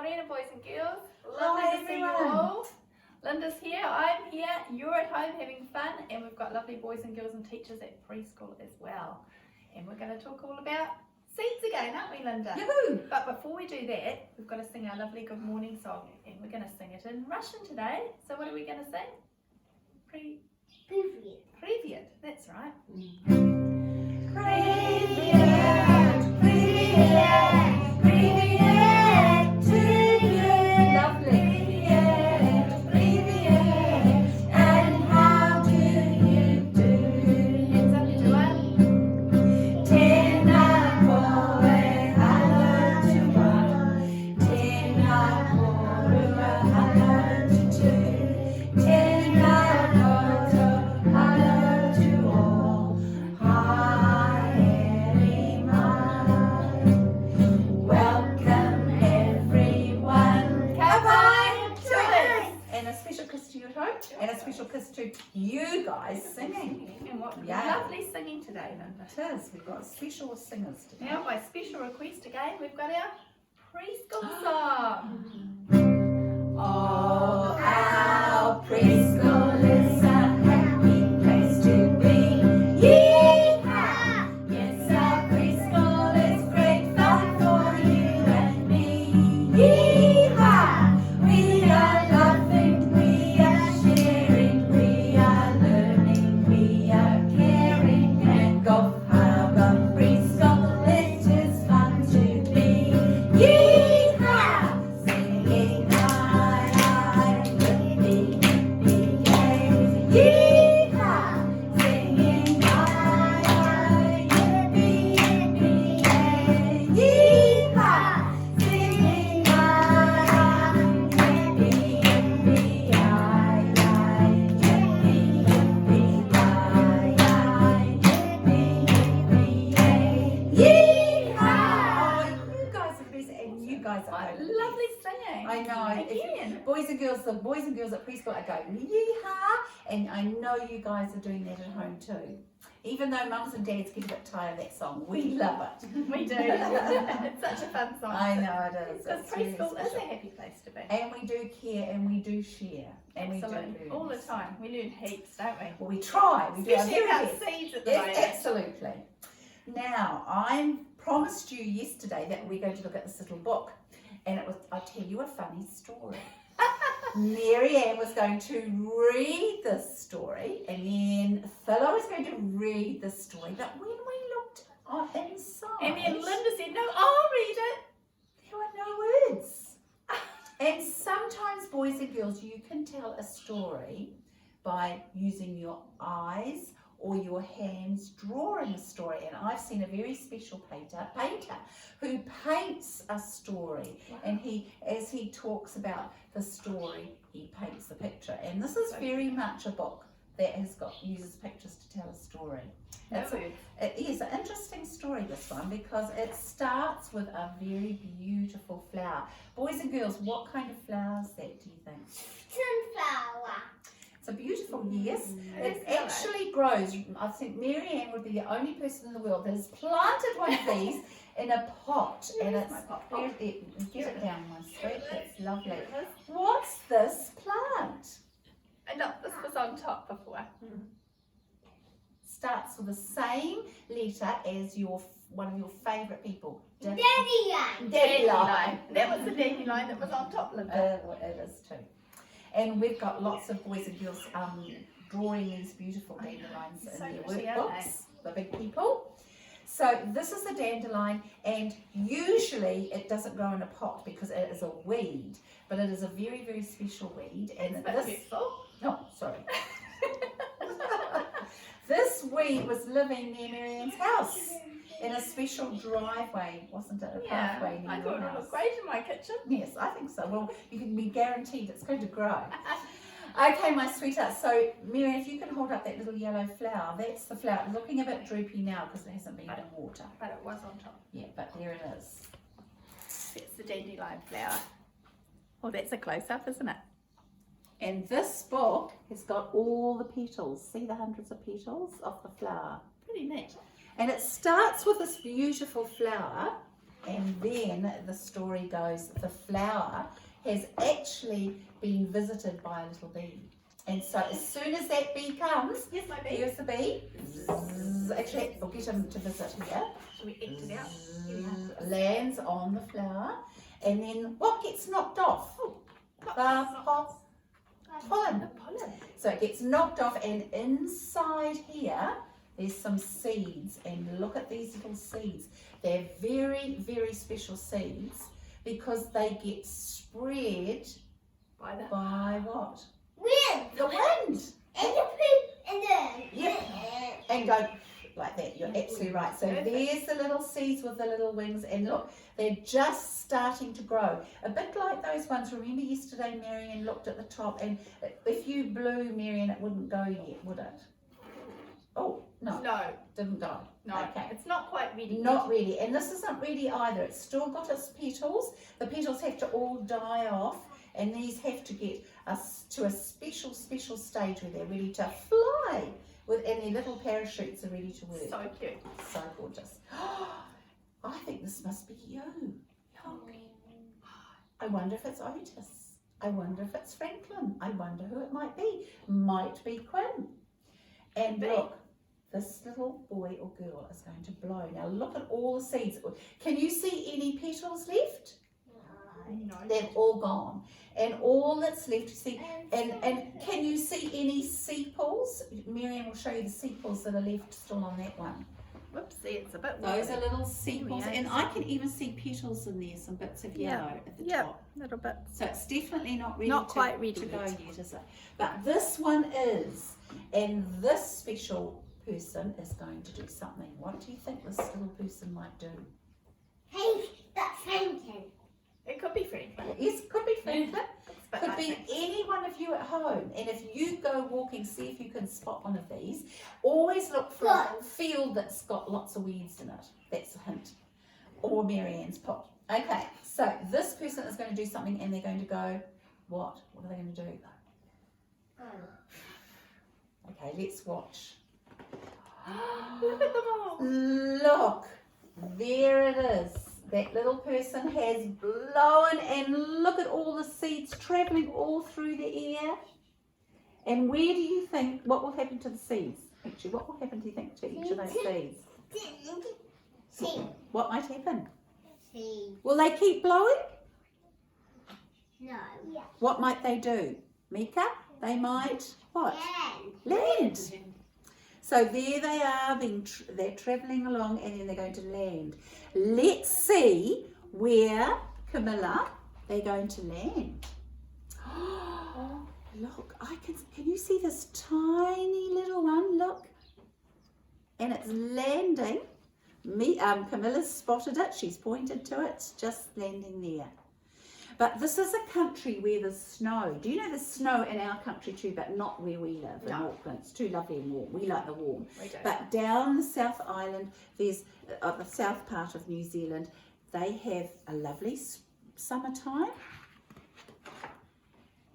Marianne, boys and girls. Lovely to see you all. Lynda's here, I'm here, you're at home having fun, and we've got lovely boys and girls and teachers at preschool as well. And we're going to talk all about seeds again, aren't we, Lynda? Yoo-hoo. But before we do that, we've got to sing our lovely good morning song, and we're going to sing it in Russian today. So what are we going to sing? Привет. Привет, that's right. Привет, привет, привет to you. Lovely. Привет, привет, and how do you do? Hands up to one. Tena poe hello to one. Tena poe hello to two. Tena koto hello to all. Hi everyone. Welcome everyone. Goodbye to us. And a special kiss to you at home, and a special kiss to you guys singing. And what Yeah. lovely singing today, Lynda. It is, we've got special singers today. Now, by special request again, we've got our preschool song. Oh, our preschool is a happy place to be. Yee-haw! Yes, our preschool is great fun for you and me. Yee-haw! We are laughing, we are sharing, we are learning, we are caring, and go have a preschool, it is fun to be. Yee-haw! Singing Lovely singing. I know. Again. The boys and girls at preschool are going yee-haw, and I know you guys are doing that at home too. Even though mums and dads get a bit tired of that song, we love it. We do. It's such a fun song. I know it is. Because It's really preschool is a special. happy place to be. And we do care and we do share. And Absolutely. we do All the learn. time. We learn heaps, don't we? Well, we try. We do our Especially very about best. seeds at the Yes, moment. absolutely. Now, I promised you yesterday that we're going to look at this little book. And I'll tell you a funny story. Marianne was going to read this story, and then Philo was going to read the story. But when we looked inside, And then Lynda said, no, I'll read it. there were no words. And sometimes, boys and girls, you can tell a story by using your eyes or your hands drawing a story. And I've seen a very special painter who paints a story. Wow. And as he talks about the story, he paints the picture. And this is very much a book that uses pictures to tell a story. No It's words. It is an interesting story, this one, because it starts with a very beautiful flower. Boys and girls, what kind of flower is that, do you think? Sunflower. It's a beautiful, yes. It Yes, actually grows. I think Marianne would be the only person in the world that has planted one of these in a pot. And Here's it's, my pot. get it down, my sweet, that's lovely. Here it is. What's this plant? And look, this was on top before. Starts with the same letter as one of your favourite people. Dandelion. Dandelion. That was the dandelion that was on top, Lynda. It is too. And we've got lots of boys and girls drawing these beautiful dandelions So in their pretty, aren't workbooks, the big people. So this is a dandelion, and usually it doesn't grow in a pot because it is a weed, but it is a very, very special weed. And It's a bit beautiful. oh, sorry. This weed was living near Marianne's house in a special driveway, wasn't it? A Yeah, pathway near I your thought it house. was great in my kitchen. Yes, I think so. Well, you can be guaranteed it's going to grow. Okay, my sweetheart. So, Marianne, if you can hold up that little yellow flower, that's the flower. It's looking a bit droopy now because it hasn't been in water. But it was on top. Yeah, but there it is. That's the dandelion flower. Well, that's a close-up, isn't it? And this book has got all the petals. See the hundreds of petals of the flower. Pretty neat. And it starts with this beautiful flower, And then the story goes, the flower has actually been visited by a little bee. And so as soon as that bee comes, Here's my bee. here's the bee. Zzz, actually, we'll get him to visit here. Should we empty it out? Here we have Zzz, lands on the flower. And then what gets knocked off? The pollen. the pollen. So it gets knocked off, and inside here there's some seeds, and look at these little seeds. They're very, very special seeds because they get spread By the by what? Wind. The wind. And the poop and the. Yep. And go like that. You're absolutely right. So there's the little seeds with the little wings, and look, they're just starting to grow. A bit like those ones. Remember yesterday Marianne looked at the top, and if you blew, Marianne, it wouldn't go yet, would it? Oh, no, No, didn't go. no. Okay. It's not quite ready. Not really, and this isn't ready either. It's still got its petals. The petals have to all die off, and these have to get us to a special stage where they're ready to fly, and their little parachutes are ready to work. So cute. So gorgeous. I think this must be you. Look. I wonder if it's Otis. I wonder if it's Franklin. I wonder who it might be. Might be Quinn. And look, this little boy or girl is going to blow. Now look at all the seeds. Can you see any petals left? No. They've all gone. And all that's left, you see, and can you see any sepals? Marianne will show you the sepals that are left still on that one. Whoopsie, it's a bit Those woolly. are little sepals, Yeah. and I can even see petals in there, some bits of yellow at the top. little bit. So it's definitely not ready, Not to, quite ready to go yet. yet, is it? But this one is, and this special person is going to do something. What do you think this little person might do? Hey, that's Franklin. It could be Franklin. Yes, could be Franklin. It's a bit Could like be Franklin. any one of you at home, and if you go walking, see if you can spot one of these. Always look for a field that's got lots of weeds in it. That's a hint. Or Marianne's pot. Okay, so this person is going to do something, and they're going to go, what? What are they going to do? Okay, let's watch. Look at them all. Look, there it is. That little person has blown, and look at all the seeds travelling all through the air. And where do you think, what will happen to the seeds? Actually, what will happen, do you think, to each of those seeds? See. What might happen? See. Will they keep blowing? No. Yeah. What might they do? Mika? They might, what? Land. Land. So there they are, they're travelling along, and then they're going to land. Let's see where, Camilla, they're going to land. Look, can you see this tiny little one? Look. And it's landing. Camilla's spotted it, she's pointed to it, it's just landing there. But this is a country where there's snow. Do you know there's snow in our country too, but not where we live in Auckland? It's too lovely and warm. We like the warm. We do. But down the South Island, there's the south part of New Zealand, they have a lovely summertime,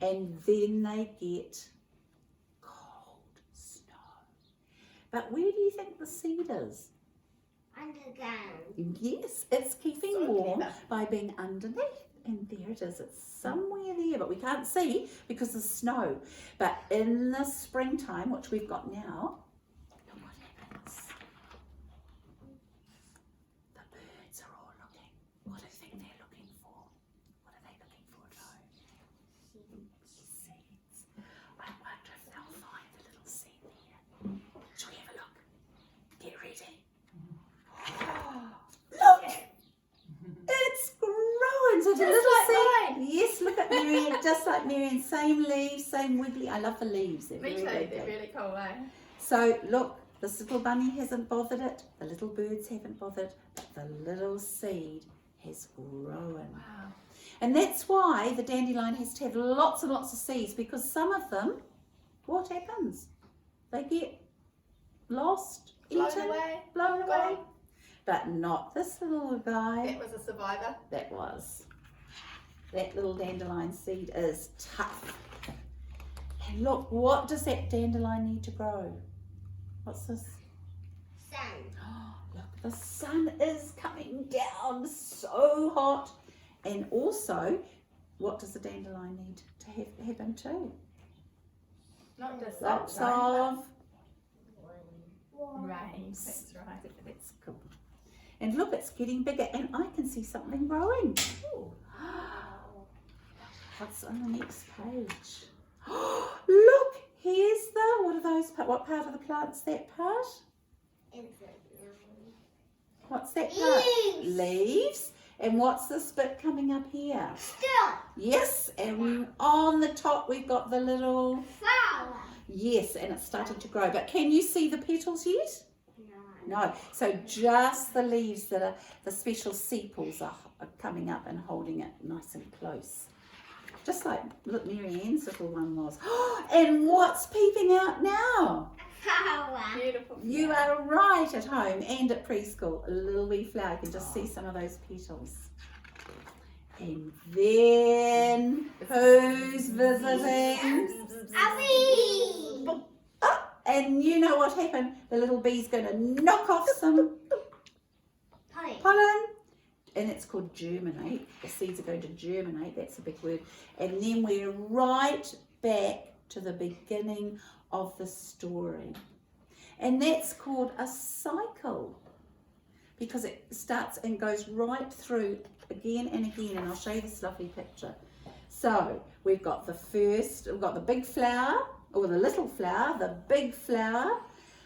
and then they get cold snow. But where do you think the seed is? Underground. Yes, it's keeping So warm clever. by being underneath. And there it is, it's somewhere there, but we can't see because there's snow. But in the springtime, which we've got now, look what happens. The birds are all looking. What do you think they're looking for? What are they looking for at home? Seeds. I wonder if they'll find the little seed there. Shall we have a look? Get ready. Look! It's growing. So the Just little like seed. mine. Yes, look at Marianne, just like Marianne. Same leaves, same wiggly. I love the leaves. They're Me too, very they're wiggly. really cool, eh? So look, this little bunny hasn't bothered it. The little birds haven't bothered. But the little seed has grown. Wow. And that's why the dandelion has to have lots and lots of seeds, because some of them, what happens? They get lost, Blown eaten, away. blown away. Gone. But not this little guy. That was a survivor. That was. That little dandelion seed is tough. And look, what does that dandelion need to grow? What's this? Sun. Look, the sun is coming down, so hot. And also, what does the dandelion need to happen too? Not just Lots sunshine, of but rain. That's right. That's cool. And look, it's getting bigger, and I can see something growing. What's on the next page? Look, here's what are those? What part of the plant's that part? What's that part? Leaves. Leaves. And what's this bit coming up here? Still. Yes, and on the top we've got the little, Flower. yes, and it's starting to grow. But can you see the petals yet? No. So just the leaves that are the special sepals are coming up and holding it nice and close. Just like look, Marianne's little one was. And what's peeping out now? Flower. Beautiful. You are right at home and at preschool. A little wee flower. You can just see some of those petals. And then who's visiting? A bee. And you know what happened? The little bee's going to knock off some Pollen. pollen. And it's called germinate. The seeds are going to germinate. That's a big word. And then we're right back to the beginning of the story. And that's called a cycle, because it starts and goes right through again and again. And I'll show you this lovely picture. So we've got we've got the big flower, or the little flower, the big flower.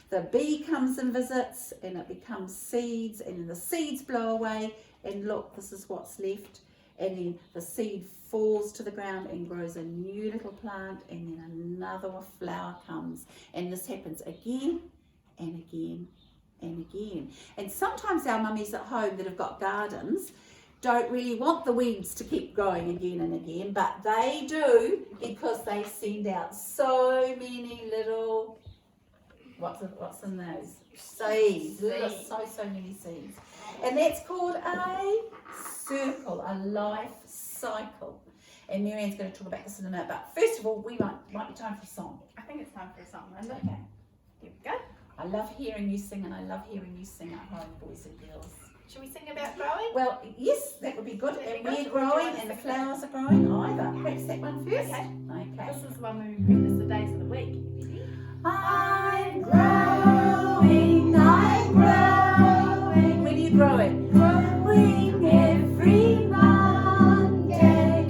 The bee comes and visits, and it becomes seeds, and then the seeds blow away, and look, this is what's left. And then the seed falls to the ground and grows a new little plant, and then another flower comes. And this happens again and again and again. And sometimes our mummies at home that have got gardens don't really want the weeds to keep growing again and again, but they do, because they send out so many little, what's in those? Seeds. So many seeds. And that's called a circle, a life cycle. And Marianne's going to talk about this in a minute, but first of all, might be time for a song. I think it's time for a song, Lynda. Okay. Here we go. I love hearing you sing, and I love hearing you sing at home, boys and girls. Should we sing about growing? Well, yes, that would be good. That'd And be we're good. growing, and the flowers are growing either. Perhaps that one first. Okay. Okay. This is the one where we practice the days of the week. I'm growing, I'm growing. When are you growing? Growing every Monday,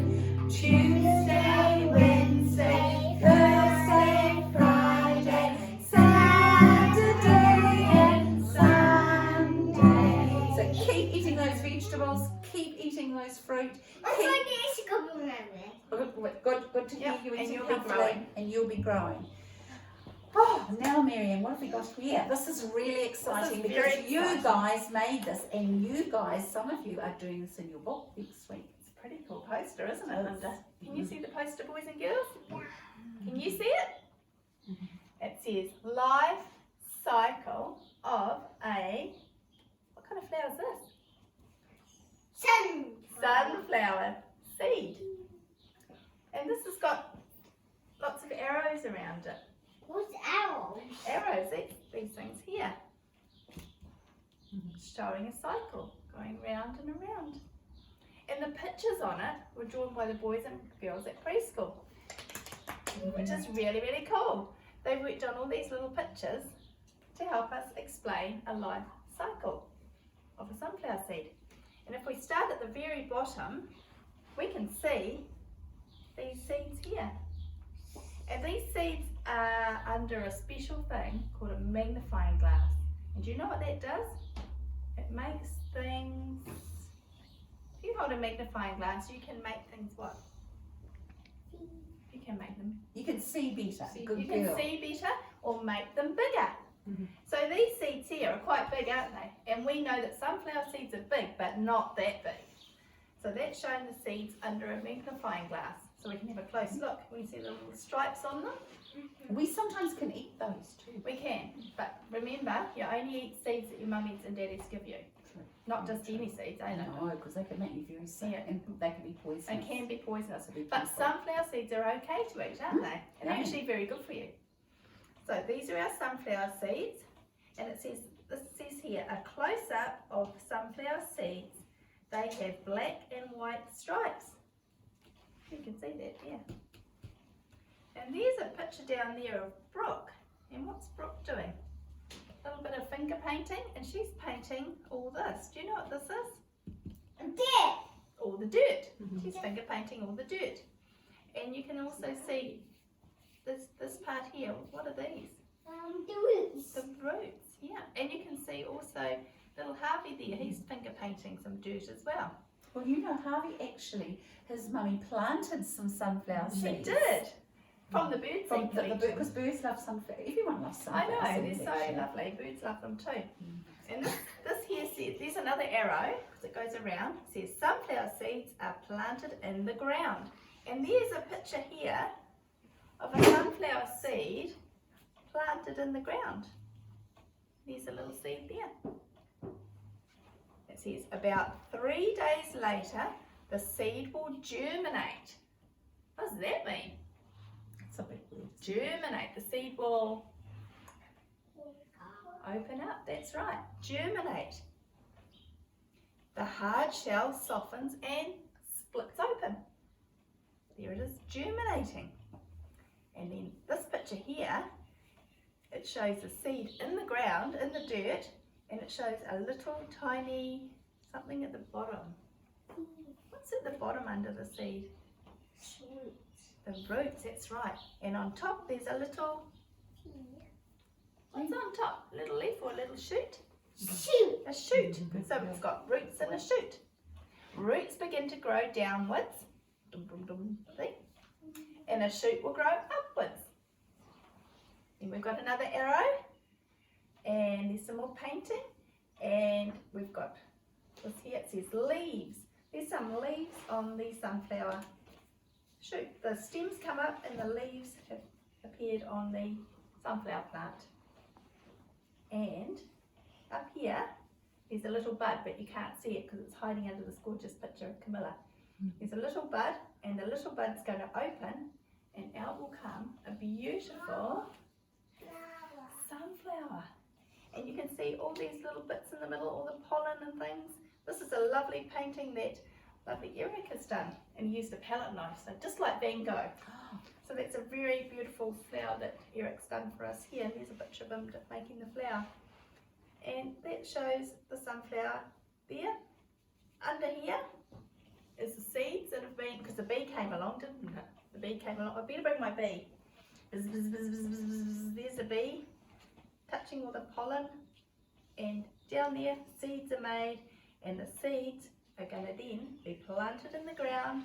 Tuesday, Wednesday, Thursday, Friday, Saturday and Sunday. So keep eating those vegetables, keep eating those fruit. Good to hear Yep, you and eating you'll be healthily, growing. and you'll be growing. Oh, now Marianne, what have we got here? This is really exciting, This is because very you exciting. guys made this, and you guys, some of you are doing this in your book next week. It's a pretty cool poster, isn't it, It is. Lynda? Can you see the poster, boys and girls? Can you see it? It says, life cycle of a, what kind of flower is this? Sunflower seed. And this has got lots of arrows around it. What's arrows? Arrows, these things here. Showing a cycle, going round and around. And the pictures on it were drawn by the boys and girls at preschool, which is really, really cool. They worked on all these little pictures to help us explain a life cycle of a sunflower seed. And if we start at the very bottom, we can see these seeds here. And these seeds are under a special thing called a magnifying glass. And do you know what that does? It makes things, if you hold a magnifying glass, you can make things what? You can make them, You can see better. Good you girl. can see better or make them bigger. So these seeds here are quite big, aren't they? And we know that sunflower seeds are big, but not that big. So that's showing the seeds under a magnifying glass. So we can have a close look. We can see the little stripes on them. We sometimes can eat those too. We can, but remember, you only eat seeds that your mummies and daddies give you. True. Not just any seeds, I know. No, because they can make you very sick, Yeah. and they can be poisonous. They can be poisonous. So be But careful. sunflower seeds are okay to eat, aren't they? And Yeah. actually very good for you. So these are our sunflower seeds. And it says, this says these here, a close-up of sunflower seeds. They have black and white stripes. You can see that there. And there's a picture down there of Brooke. And what's Brooke doing? A little bit of finger painting, and she's painting all this. Do you know what this is? Dirt. All the dirt. She's finger painting all the dirt. And you can also see this part here. What are these? The roots. The roots, yeah. And you can see also little Harvey there. He's finger painting some dirt as well. Well, you know, Harvey actually, his mummy planted some sunflower seeds. She did. From the bird From seed the collection. because birds love sunflower. Everyone loves I sunflower know, they're seeds. so actually. lovely. Birds love them too. And this here says, there's another arrow, because it goes around. It says, sunflower seeds are planted in the ground. And there's a picture here of a sunflower seed planted in the ground. There's a little seed there. It says, about 3 days later, the seed will germinate. What does that mean? It's a big word. Germinate. The seed will open up. That's right. Germinate. The hard shell softens and splits open. There it is, germinating. And then this picture here, it shows the seed in the ground, in the dirt, and it shows a little tiny something at the bottom. What's at the bottom under the seed? The roots, that's right. And on top there's a little, what's on top? A little leaf or a little shoot? Shoot. A shoot. So it's got roots and a shoot. Roots begin to grow downwards. See? And a shoot will grow upwards. Then we've got another arrow. And there's some more painting. And we've got this here, it says leaves. There's some leaves on the sunflower shoot. The stems come up and the leaves have appeared on the sunflower plant. And up here, there's a little bud, but you can't see it because it's hiding under this gorgeous picture of Camilla. There's a little bud, and the little bud's going to open, and out will come a beautiful sunflower. And you can see all these little bits in the middle, all the pollen and things. This is a lovely painting that lovely Eric has done, and he used a palette knife, so just like Van Gogh. So that's a very beautiful flower that Eric's done for us here. And here's a picture of him making the flower. And that shows the sunflower there. Under here is the seeds that have been, because the bee came along, didn't it? The bee came along. I better bring my bee. Bzz, bzz, bzz, bzz, bzz, bzz. There's a bee touching all the pollen. And down there, seeds are made. And the seeds are going to then be planted in the ground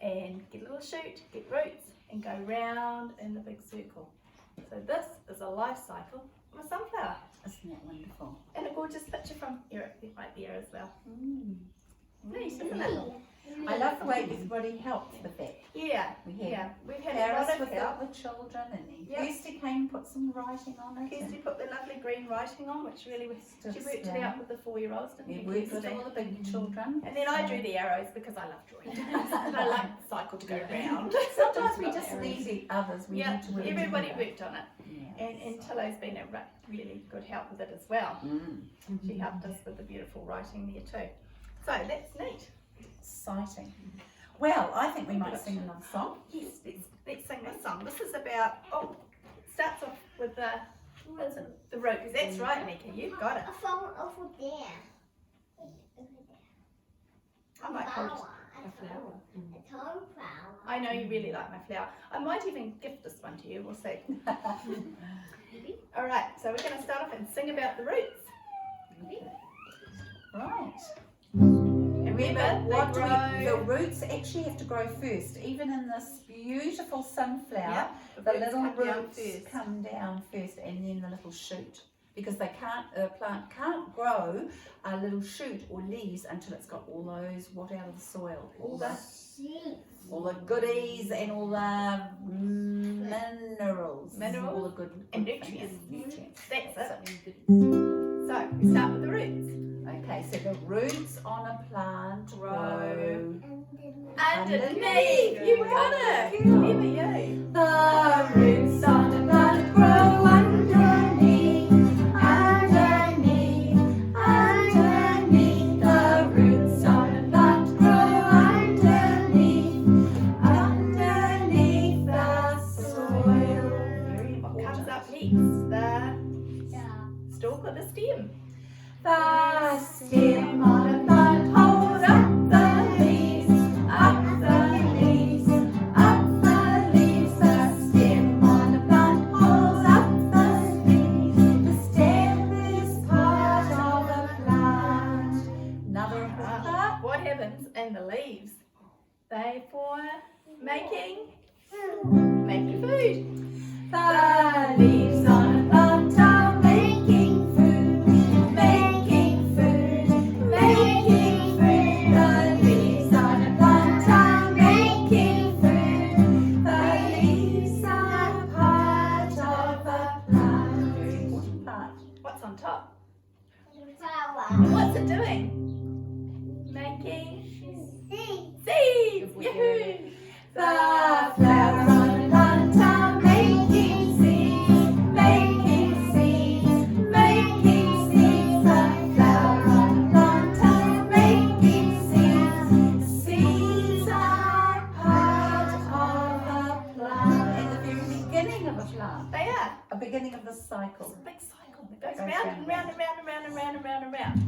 and get a little shoot, get roots, and go round in the big circle. So this is a life cycle of a sunflower. Isn't that wonderful? And a gorgeous picture from Eric right there as well. Nice, isn't it? I love the way everybody helped with that. Yeah, We had yeah. We've had a Paris lot of with help. the children, and then Yep. Kirsty came and put some writing on it. Kirsty put the lovely green writing on, which really was, she Just, worked it out with the 4-year-olds, didn't We you, worked with Kirsty? all the big children. And then I drew the arrows because I love drawing. And I like the cycle to go round. Sometimes we Love just arrows. leave the others. We Yeah, need to work everybody together. worked on it. Yeah. And Tillo's been a really good help with it as well. Mm. She helped us with the beautiful writing there too. So that's neat. Exciting. Well, I think we might sing another song. Yes, let's sing this song. This is about, it starts off with the root. That's right, Mika, you've got it. I found over there. I might hold A tall flower. I know you really like my flower. I might even gift this one to you, we'll see. Alright, so we're going to start off and sing about the roots. Right. Remember, What they do grow. the roots actually have to grow first. Even in this beautiful sunflower, Yep, the roots little come down roots first. come down first, and then the little shoot. Because they can't, a plant can't grow a little shoot or leaves until it's got all those, what out of the soil? All the goodies and all the minerals. Minerals All the good and things. nutrients. Nutrients. That's it. So, we start with the roots. Okay, so the roots on a plant grow Underneath! You got it! Clever you. The roots on a plant grow underneath, underneath, They for making food. The leaves on a plant are making food, making food, making food. The leaves on a plant are making food. The leaves are part of a plant. Very important part. What's on top? Flower. What's it doing? Making seeds. Yahoo! The flowers on a plant are making seeds, making seeds, making seeds. The flowers on a plant are making seeds. Seeds are part of a plant. And the very beginning of a plant, They are. a beginning of the cycle. It's a big cycle that goes Goes round round and round and round and round and round and round and round.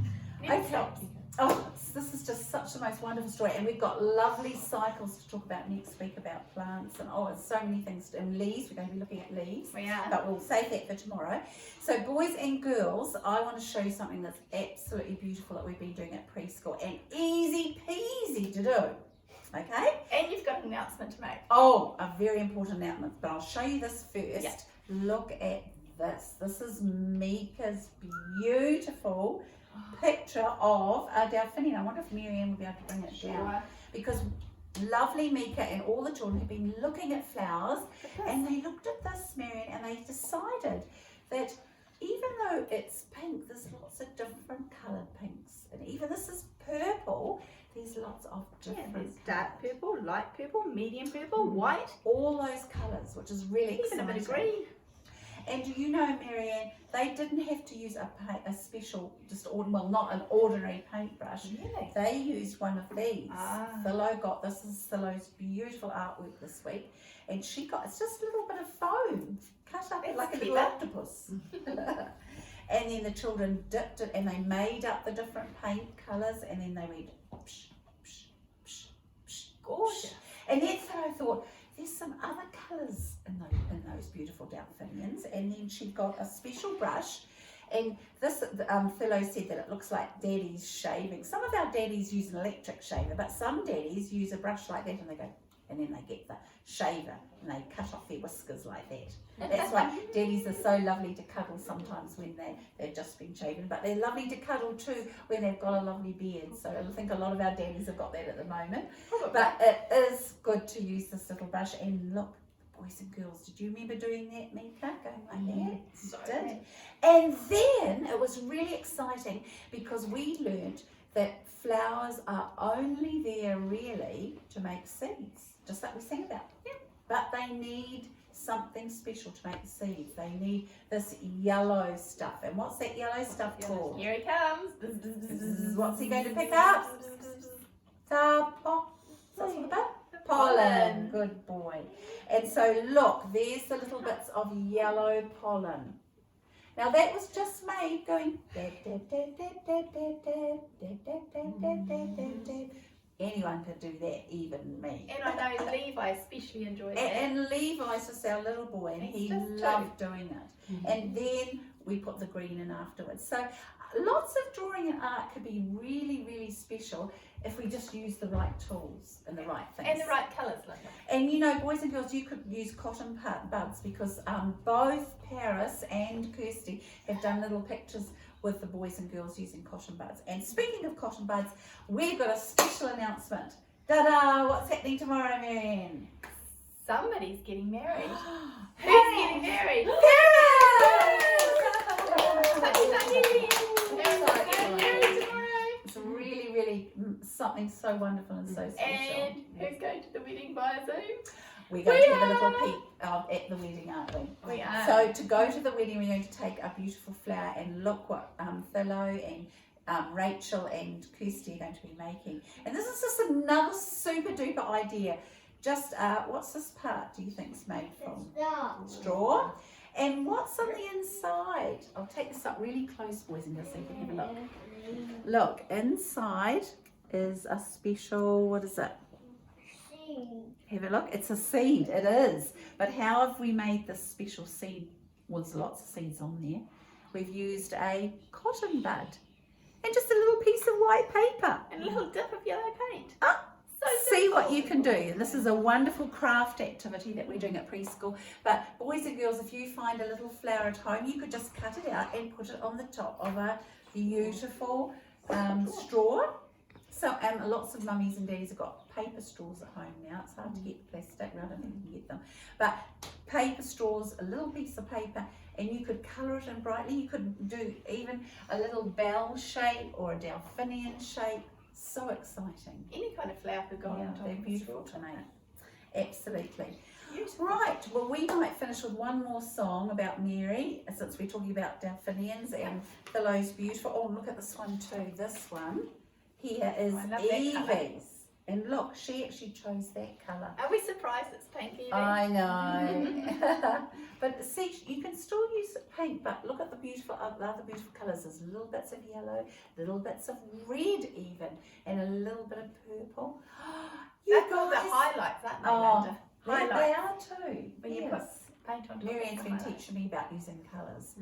Never Okay. stops. Oh, this is just such the most wonderful story, and we've got lovely cycles to talk about next week about plants, and there's so many things. And leaves, we're going to be looking at leaves, We are. but we'll save that for tomorrow. So, boys and girls, I want to show you something that's absolutely beautiful that we've been doing at preschool, and easy peasy to do. Okay? And you've got an announcement to make. Oh, a very important announcement, but I'll show you this first. Yeah. Look at this. This is Mika's beautiful picture of a Delphinium. I wonder if Marianne will be able to bring it down. Because lovely Mika and all the children have been looking at flowers, and they looked at this, Marianne, and they decided that even though it's pink, there's lots of different coloured pinks. And even this is purple, there's lots of different There's dark purple, light purple, medium purple, white, all those colours, which is really even a exciting. bit of green. And do you know, Marianne, they didn't have to use a special, not an ordinary paintbrush. Really? They used one of these. Ah. Philo got, this is Philo's beautiful artwork this week. And she got, it's just a little bit of foam, cut up That's like a little clever. octopus. And then the children dipped it and they made up the different paint colours, and then they went, psh, psh, psh, psh, Gorgeous. psh. And then Philo thought, there's some other colours in those beautiful Delphiniums. And then she got a special brush, and this Philo said that it looks like Daddy's shaving. Some of our daddies use an electric shaver, but some daddies use a brush like that, and they go, and then they get the shaver and they cut off their whiskers like that. That's why daddies are so lovely to cuddle sometimes when they've just been shaven, but they're lovely to cuddle too when they've got a lovely beard. So I think a lot of our daddies have got that at the moment. But it is good to use this little brush. And look, boys and girls, did you remember doing that, Mika? Going like that? So You did. And then it was really exciting because we learnt that flowers are only there really to make seeds, just like we sang about. Yeah. But they need something special to make the seeds. They need this yellow stuff. And what's that yellow stuff called? Here he comes. What's he going to pick up? Pollen. Good boy. And so look, there's the little bits of yellow pollen. Now that was just made going. Anyone could do that, even me. And I know Levi especially enjoyed that. And Levi's just our little boy, and he He's just loved doing it. And then we put the green in afterwards. So lots of drawing and art could be really, really special if we just use the right tools and the right things. And the right colours, Lynda. And you know, boys and girls, you could use cotton buds because both Paris and Kirsty have done little pictures with the boys and girls using cotton buds. And speaking of cotton buds, we've got a special announcement. Ta-da! What's happening tomorrow, Marianne? Somebody's getting married. Who's getting married? It's really, really something so wonderful and so special. And who's going to the wedding by Zoom? We're going to have a little peek at the wedding, aren't we? We are. So to go to the wedding, we're going to take a beautiful flower, and look what Philo and Rachel and Kirsty are going to be making. And this is just another super duper idea. Just what's this part do you think's made from? Straw. And what's on the inside? I'll take this up really close, boys and girls, so you can have a look. Look, inside is a special, what is it? Have a look. It's a seed. It is. But how have we made this special seed? Well, there's lots of seeds on there. We've used a cotton bud and just a little piece of white paper. And a little dip of yellow paint. Ah. So see what you can do. This is a wonderful craft activity that we're doing at preschool. But boys and girls, if you find a little flower at home, you could just cut it out and put it on the top of a beautiful straw. So lots of mummies and daddies have got paper straws at home now. It's hard to get plastic, I don't think you can get them. But paper straws, a little piece of paper, and you could colour it in brightly. You could do even a little bell shape or a delphinium shape. So exciting. Any kind of flower could go on top. They're beautiful to make. Absolutely. Beautiful. Right, well we might finish with one more song about Mary, since we're talking about delphiniums and Philow's beautiful. Oh, look at this one too. This one here is I love that colour. Evie's. And look, she actually chose that colour. Are we surprised it's pink even? I know. But see, you can still use pink, but look at the beautiful, the other beautiful colours. There's little bits of yellow, little bits of red even, and a little bit of purple. They're called the highlights, aren't they, Lynda? They Highlights. are too. When you put paint on top. Marianne's of been the highlights. teaching me about using colours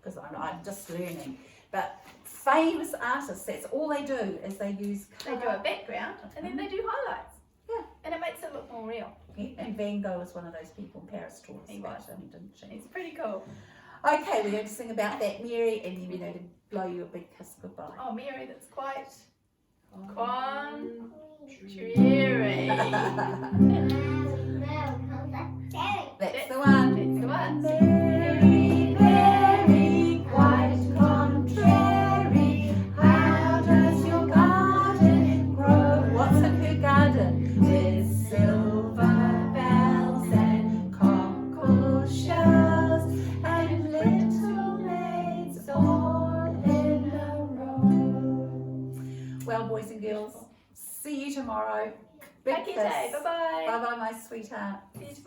because I'm just learning. But famous artists, that's all they do is they use They colour. do a background and then they do highlights. Yeah. And it makes it look more real. Yeah, and Van Gogh was one of those people. Paris taught us He about was. him, didn't she? It's pretty cool. Okay, we're going to sing about that, Mary, and then we're going to blow you a big kiss goodbye. Oh, Mary, that's quite contrary. That's the one. That's the one. Very, very quite contrary. How does your garden grow? What's in her garden? With silver bells and cockle shells and little maids all in a row. Well, boys and girls, see you tomorrow. Big Happy kiss. day. Bye-bye. Bye-bye, my sweetheart. See you tomorrow.